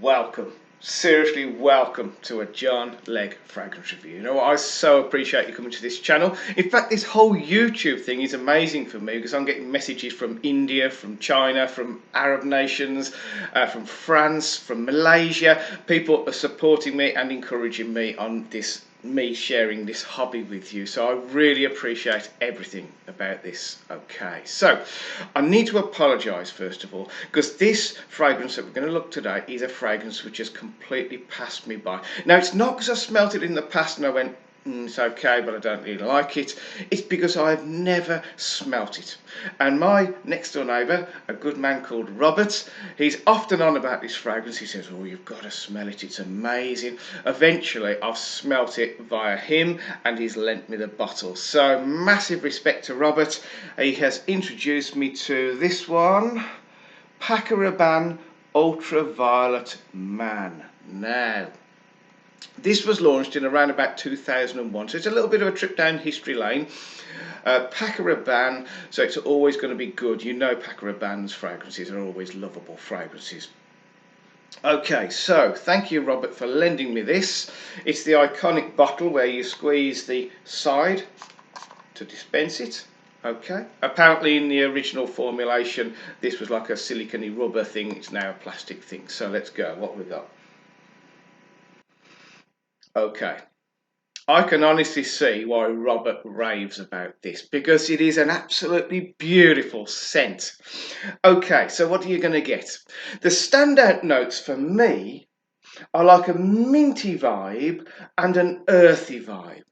welcome, seriously welcome to a John Legg fragrance review. You know what, I so appreciate you coming to this channel. In fact, this whole YouTube thing is amazing for me because I'm getting messages from India, from China, from Arab nations, from France, from Malaysia. People are supporting me and encouraging me on this, me sharing this hobby with you, so I really appreciate everything about this. Okay, so I need to apologize first of all because this fragrance that we're going to look today is a fragrance which has completely passed me by. Now, it's not because I smelt it in the past and I went, it's okay, but I don't really like it. It's because I've never smelt it. And my next door neighbour, a good man called Robert, he's often on about this fragrance. He says, oh, you've got to smell it, it's amazing. Eventually I've smelt it via him and he's lent me the bottle. So massive respect to Robert. He has introduced me to this one, PACO RABANNE Ultraviolet Man. Now, this was launched in around about 2001, so it's a little bit of a trip down history lane. PACO RABANNE, so it's always going to be good. You know PACO RABANNE's fragrances are always lovable fragrances. Okay, so thank you, Robert, for lending me this. It's the iconic bottle where you squeeze the side to dispense it. Okay, apparently in the original formulation this was like a silicone rubber thing. It's now a plastic thing. So let's go. What we got? Okay, I can honestly see why Robert raves about this because it is an absolutely beautiful scent. Okay, so what are you going to get? The standout notes for me are like a minty vibe and an earthy vibe.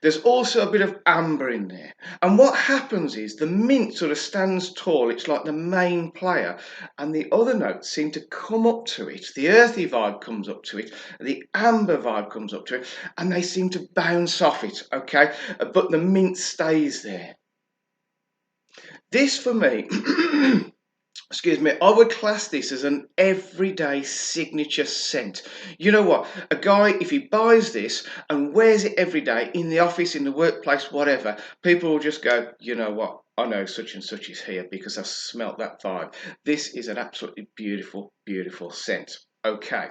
There's also a bit of amber in there. And what happens is the mint sort of stands tall. It's like the main player. And the other notes seem to come up to it. The earthy vibe comes up to it. The amber vibe comes up to it. And they seem to bounce off it, okay? But the mint stays there. This, for me, excuse me, I would class this as an everyday signature scent. You know what? A guy, if he buys this and wears it every day in the office, in the workplace, whatever, people will just go, you know what? I know such and such is here because I've smelt that vibe. This is an absolutely beautiful, beautiful scent. Okay.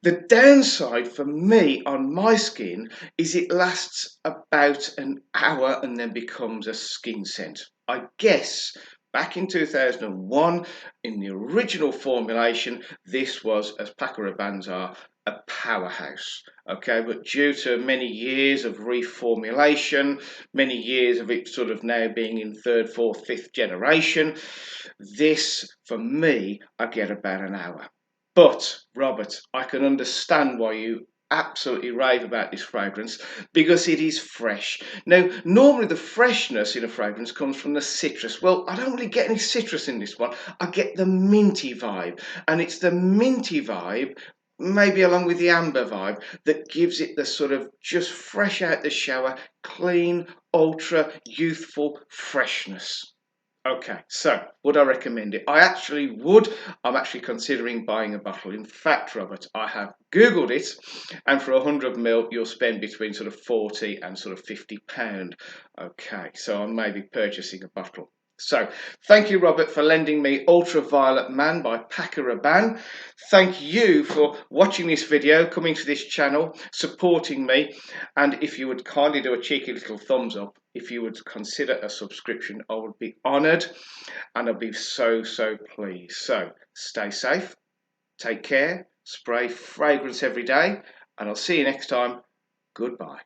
The downside for me on my skin is it lasts about an hour and then becomes a skin scent. I guess back in 2001, in the original formulation, this was, as PACO RABANNE's are, a powerhouse. Okay, but due to many years of reformulation, many years of it sort of now being in third, fourth, fifth generation, this, for me, I get about an hour. But, Robert, I can understand why you absolutely rave about this fragrance because it is fresh. Now, normally the freshness in a fragrance comes from the citrus. Well, I don't really get any citrus in this one. I get the minty vibe, and it's the minty vibe, maybe along with the amber vibe, that gives it the sort of just fresh out the shower, clean, ultra youthful freshness. Okay, so would I recommend it? I actually would. I'm actually considering buying a bottle. In fact, Robert, I have Googled it, and for 100 ml, you'll spend between sort of 40 and sort of £50. Okay, so I may be purchasing a bottle. So, thank you, Robert, for lending me Ultraviolet Man by PACO RABANNE. Thank you for watching this video, coming to this channel, supporting me, and if you would kindly do a cheeky little thumbs up, if you would consider a subscription, I would be honoured and I'd be so, so pleased. So, stay safe, take care, spray fragrance every day, and I'll see you next time. Goodbye.